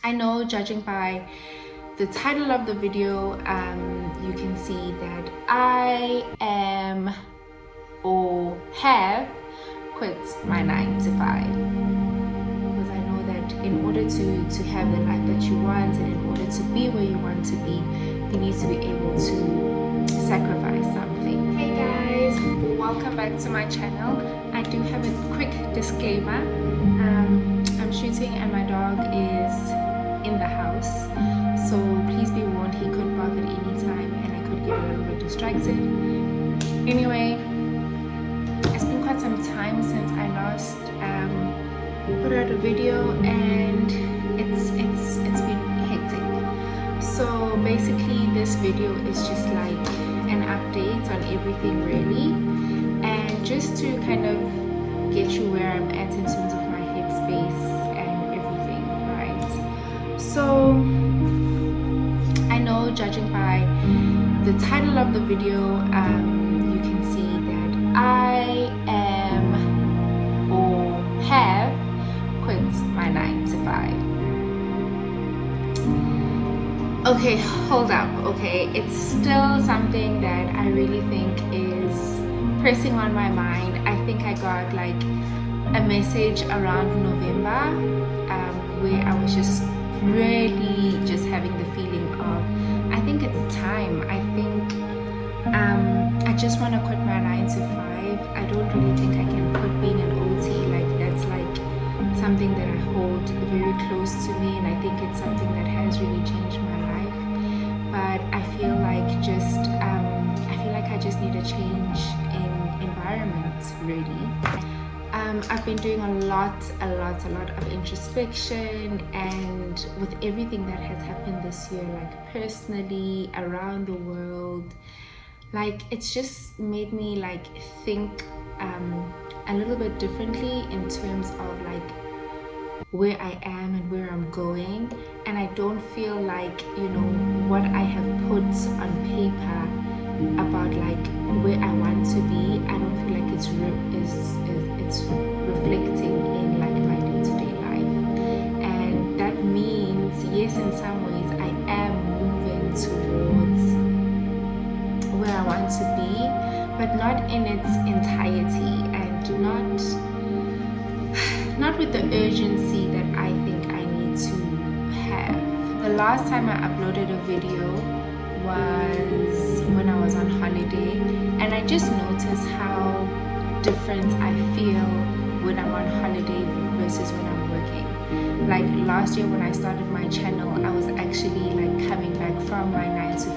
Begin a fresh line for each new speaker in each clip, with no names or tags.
I know, judging by the title of the video, you can see that I am or have quit my 9 to 5, because I know that in order to have the life that you want and in order to be where you want to be, you need to be able to sacrifice something. Hey guys, welcome back to my channel. I do have a quick disclaimer. I'm shooting and my dog is in the house, so please be warned, he could bark at any time and I could get a little bit distracted. Anyway, it's been quite some time since I last put out a video, and it's been hectic. So basically this video is just like an update on everything really, and just to kind of get you where I'm at in terms of my headspace and everything, right? So I know, judging by the title of the video, you can see that I am or have quit my 9 to 5. Okay, hold up. Okay, it's still something that I really think is pressing on my mind. I think I got like a message around November where I was just really just having the feeling of, I think it's time. I think I just want to quit my 9 to 5. I don't really think I can quit being an OT. Like, that's like something that I hold very close to me, and I think it's something that has really changed my life. But I feel like I just need a change in environment really. I've been doing a lot of introspection, and with everything that has happened this year, like personally, around the world, like it's just made me like think a little bit differently in terms of like where I am and where I'm going. And I don't feel like, you know, what I have put on paper about like where I want to be, I don't feel like it's reflecting in like my day-to-day life. And that means, yes, in some ways I am moving towards where I want to be, but not in its entirety, and not with the urgency that I think I need to have. The last time I uploaded a video was when I was on holiday, and I just noticed how different I feel when I'm on holiday versus when I'm working. Like last year when I started my channel, I was actually like coming back from my 9 to 5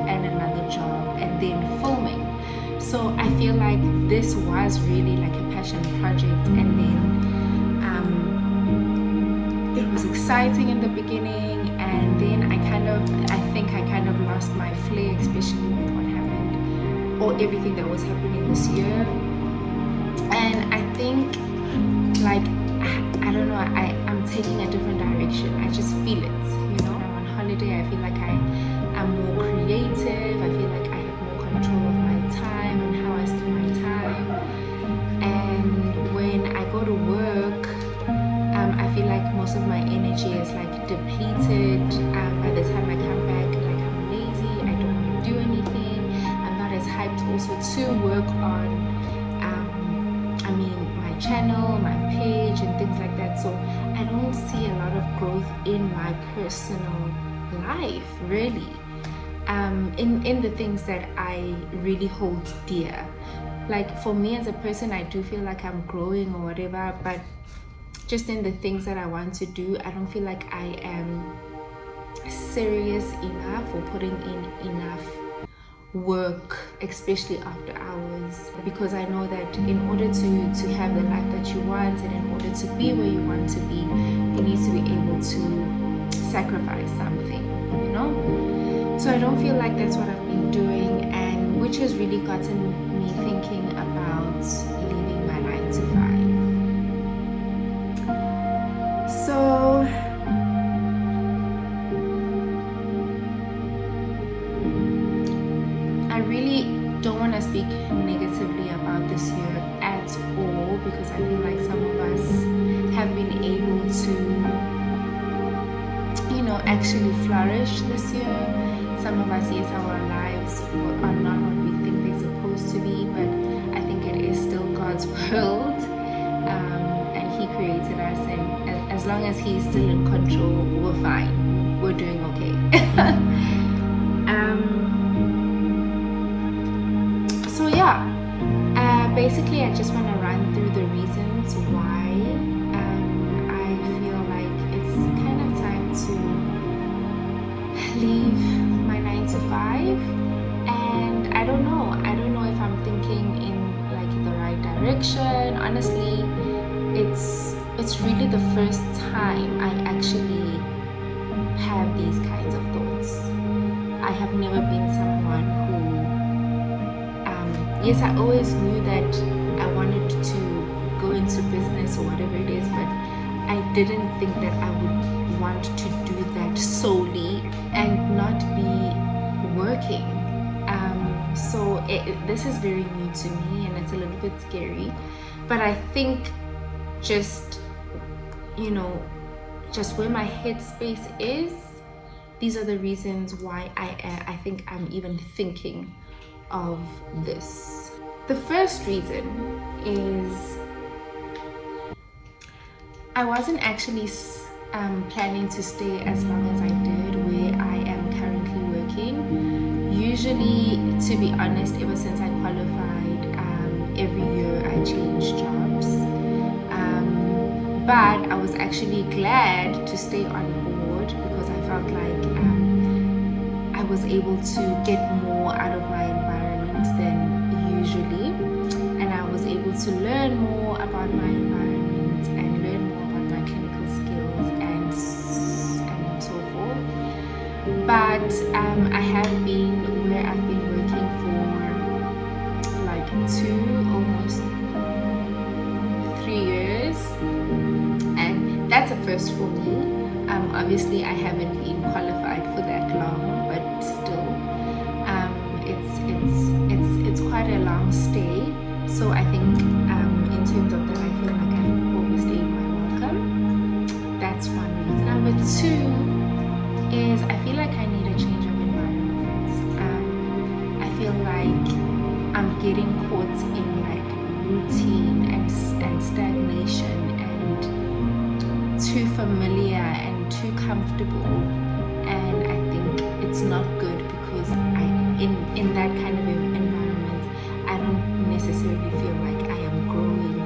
and another job and then filming. So I feel like this was really like a passion project, and then it was exciting in the beginning, and then I think I kind of lost my flair, especially with what happened or everything that was happening this year. And I think like I don't know, I'm taking a different direction. I just feel it, you know. When I'm on holiday, I feel like I'm more creative. I feel like I have more control of my time and how I spend my time. And when I go to work, I feel like most of my energy is like depleted. By the time I come back, like I'm lazy, I don't want to do anything. I'm not as hyped also to work on my channel, my page and things like that. So I don't see a lot of growth in my personal life really, in the things that I really hold dear. Like for me as a person, I do feel like I'm growing or whatever, but just in the things that I want to do, I don't feel like I am serious enough or putting in enough work, especially after hours, because I know that in order to have the life that you want and in order to be where you want to be, you need to be able to sacrifice something, you know. So I don't feel like that's what I've been doing, and which has really gotten me thinking about leaving my 9 to 5. So I really don't want to speak negatively about this year at all, because I feel like some of us have been able to actually flourish this year. Some of us, yes, our lives are not what we think they're supposed to be, but I think it is still God's world, and He created us, and as long as He's still in control, we're fine. We're doing okay. So yeah, basically I just want to run through the reasons why I feel like it's kind of time to leave my 9 to 5, and I don't know if I'm thinking in like the right direction. Honestly, it's really the first time I actually have these kinds of thoughts. I have never been someone who yes, I always knew that I wanted to go into business or whatever it is, but I didn't think that I would want to do that solely and not be working. So this is very new to me, and it's a little bit scary, but I think just where my headspace is, these are the reasons why I think I'm even thinking of this. The first reason is I wasn't actually planning to stay as long as I did where I am currently working. Usually, to be honest, ever since I qualified, every year I changed jobs, but I was actually glad to stay on board because I felt like I was able to get more out of my environments than usually, and I was able to learn more about my environment and learn more about my clinical skills and so forth. But I have been where I've been working for like almost 3 years, and that's a first for me. Obviously I haven't been qualified for that long, but still it's quite a long stay. So I think in terms of that, I feel like I've overstayed my welcome. That's one reason. Number 2 is I feel like I need a change of environment. I feel like I'm getting caught in like routine and stagnation and too familiar and too comfortable, and I think it's not good because in that kind of environment I don't necessarily feel like I am growing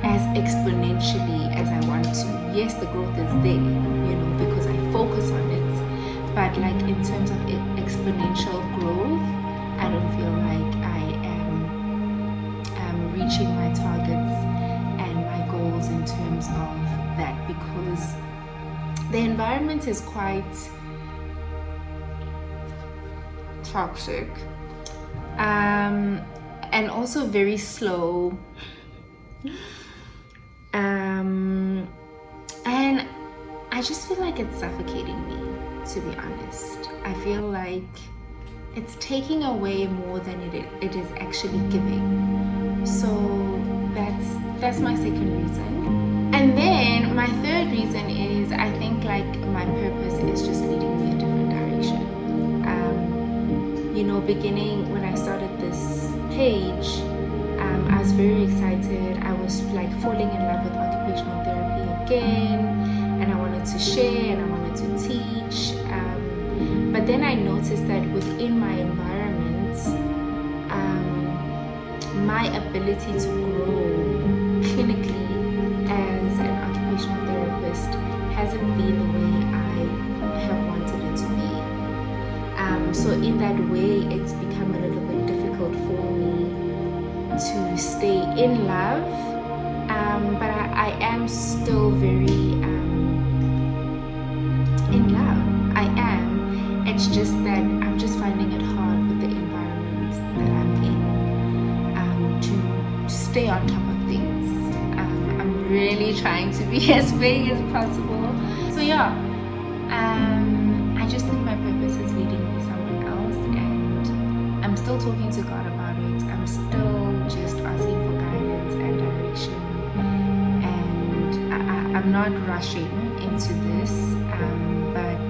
as exponentially as I want to. Yes, the growth is there, because I focus on it, but like in terms of exponential growth, I don't feel like I am reaching my targets and my goals in terms of that, because the environment is quite toxic, and also very slow, and I just feel like it's suffocating me, to be honest. I feel like it's taking away more than it is actually giving. So that's my second reason. And then my third reason is I think like my purpose is just leading me a different direction. Beginning when I started this page, I was very excited. I was like falling in love with occupational therapy again, and I wanted to share and I wanted to teach. But then I noticed that within my environment, my ability to grow clinically as an occupational therapist hasn't been the way I have wanted it to be. So in that way, it's become a little bit difficult for me to stay in love, but I am still very in love. I am. It's just that I'm just finding it hard with the environment that I'm in to stay on top of things. I'm really trying to be as vague as possible. So yeah, I just think my purpose is leading me somewhere else, and I'm still talking to God about it. I'm still just asking for guidance and direction, and I'm not rushing into this, but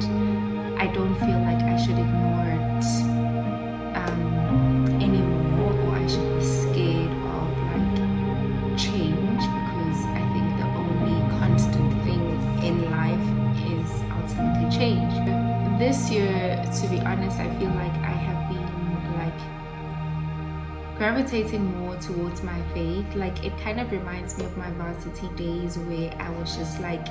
change. This year, to be honest, I feel like I have been like gravitating more towards my faith. Like, it kind of reminds me of my varsity days where I was just like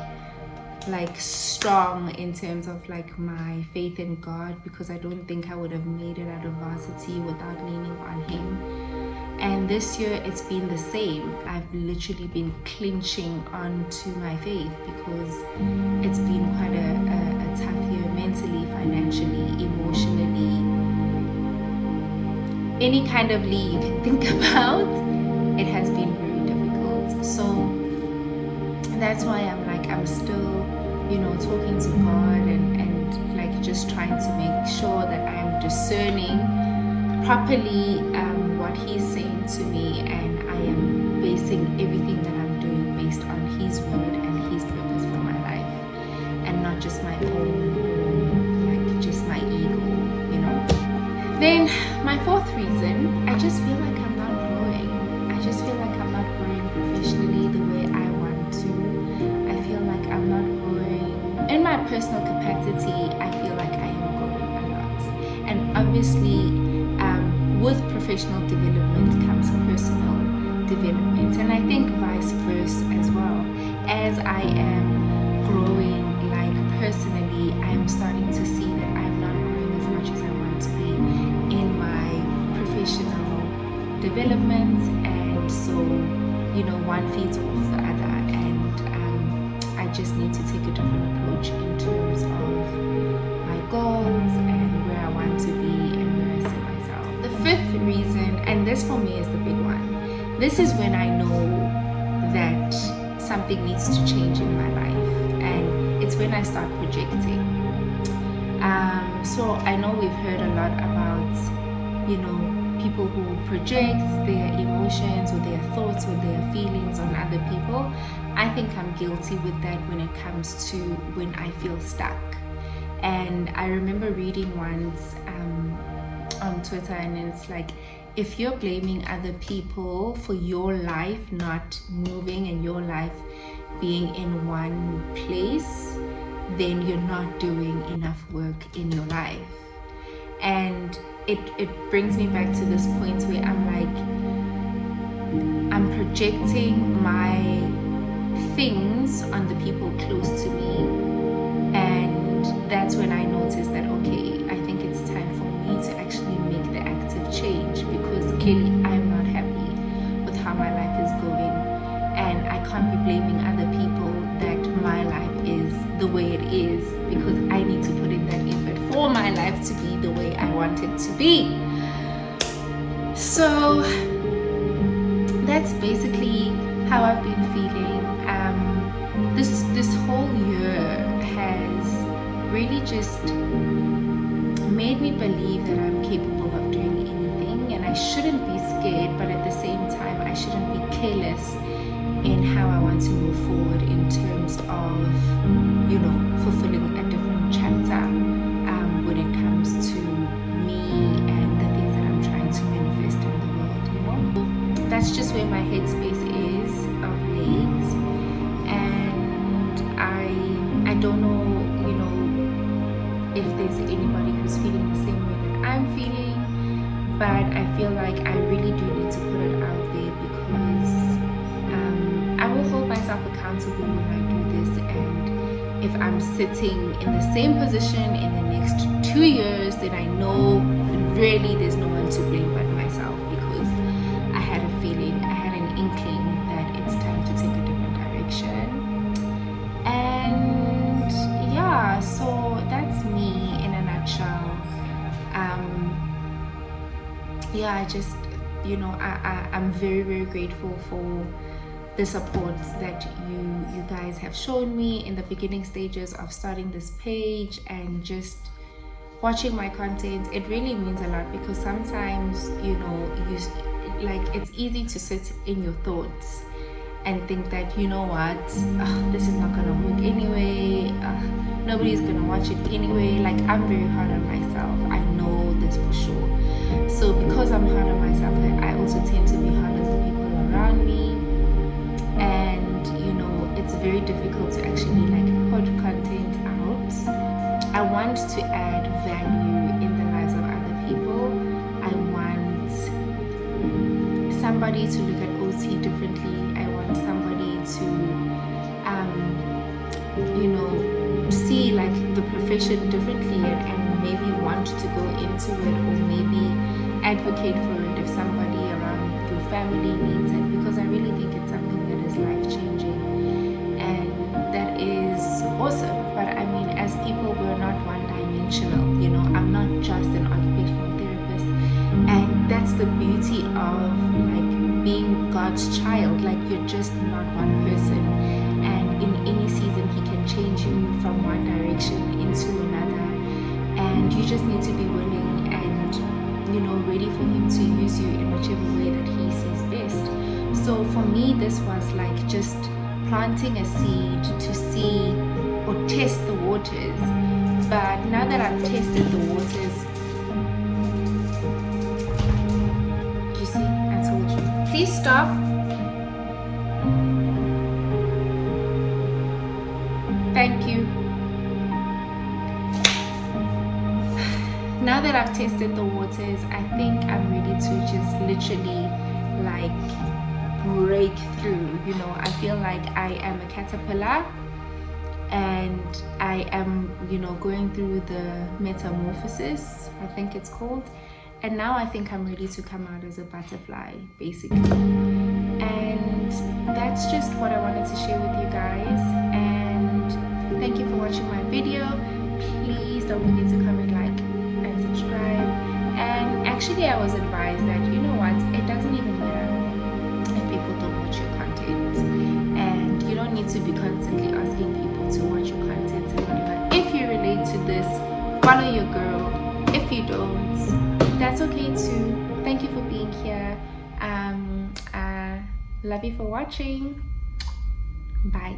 strong in terms of like my faith in God, because I don't think I would have made it out of varsity without leaning on Him. And this year it's been the same. I've literally been clinching onto my faith because it's been quite a tough year, mentally, financially, emotionally, any kind of Lee you can think about. It has been very difficult. So that's why I'm still, talking to God and like just trying to make sure that I am discerning properly what He's saying to me, and I am basing everything that I'm doing based on His word and His purpose for my life, and not just my own, like just my ego, Then my fourth reason, I just feel like I'm not growing. I just feel like I'm not growing professionally the way I want to. I feel like I'm not growing in my personal capacity. I feel like I am growing a lot, and obviously with professional development comes personal development, and I think vice versa as well. As I am growing, like personally, I'm starting to see that I'm not growing as much as I want to be in my professional development, and so one feeds off the other, and I just need to take a different approach in terms of my goals and where I want to be and where I see myself. The fifth reason, and this for me is the big one, this is when I know that something needs to change in my life, and it's when I start projecting. So I know we've heard a lot about, people who project their emotions or their thoughts or their feelings on other people. I think I'm guilty with that when it comes to when I feel stuck. And I remember reading once on Twitter, and it's like, if you're blaming other people for your life not moving and your life being in one place, then you're not doing enough work in your life. And it brings me back to this point where I'm like, I'm projecting my things on the people close to me, and that's when I notice that, okay, I think it's time for me to actually make the active change, because clearly I'm not happy with how my life is going, and I can't be blaming other people that my life is the way it is, because I need to put in that effort for my life to be the way I want it to be. So that's basically how I've been feeling. This whole year has really just made me believe that I'm capable of doing anything, and I shouldn't be scared, but at the same time I shouldn't be careless in how I want to move forward in terms of, fulfilling a different chapter when it comes to me and the things that I'm trying to manifest in the world, That's just where my headspace is of late, and I don't know, if there's anybody who's feeling the same way that I'm feeling, but I feel like I really do need to put it out there, because I will hold myself accountable when I do this, and if I'm sitting in the same position in the next 2 years, then I know really there's no one to blame but myself, because I had a feeling, I had an inkling that it's time to take a different direction. And yeah, so that's me in a nutshell. I just, I'm very, very grateful for the support that you guys have shown me in the beginning stages of starting this page and just watching my content. It really means a lot, because sometimes it's easy to sit in your thoughts and think that, this is not gonna work anyway, nobody's gonna watch it anyway. Like, I'm very hard on myself, I know this for sure. So because I'm hard on myself, I also tend to be hard on the people around me, and it's very difficult to actually put content out. I want to add value in the lives of other people. I want somebody to look at OT differently. I want somebody to see like the profession differently and maybe want to go into it, or maybe advocate for it if somebody around your family needs it, because I really think it's something that is life-changing and that is awesome. But I mean, as people, we're not one-dimensional, you know. I'm not just an occupational therapist, and that's the beauty of like being God's child. Like, you're just not one person, and in any season he can change you from one direction into another, and you just need to be willing and, you know, ready for him to use you in whichever way that he sees best. So for me, this was like just planting a seed to see or test the waters. But now that I've tested the waters, you see, I told you. Please stop. Thank you. Now that I've tested the waters, I think I'm ready to just literally like break through. You know, I feel like I am a caterpillar and I am, you know, going through the metamorphosis, I think it's called, and now I think I'm ready to come out as a butterfly, basically. And that's just what I wanted to share with you guys, and thank you for watching my video. Please don't forget to comment, like, and subscribe. And actually, I was advised that, you know what, it doesn't even matter if people don't watch your content, and you don't need to be constantly asking people to watch your content and whatever. If you relate to this, follow your girl. If you don't, that's okay too. Thank you for being here. Love you for watching. Bye.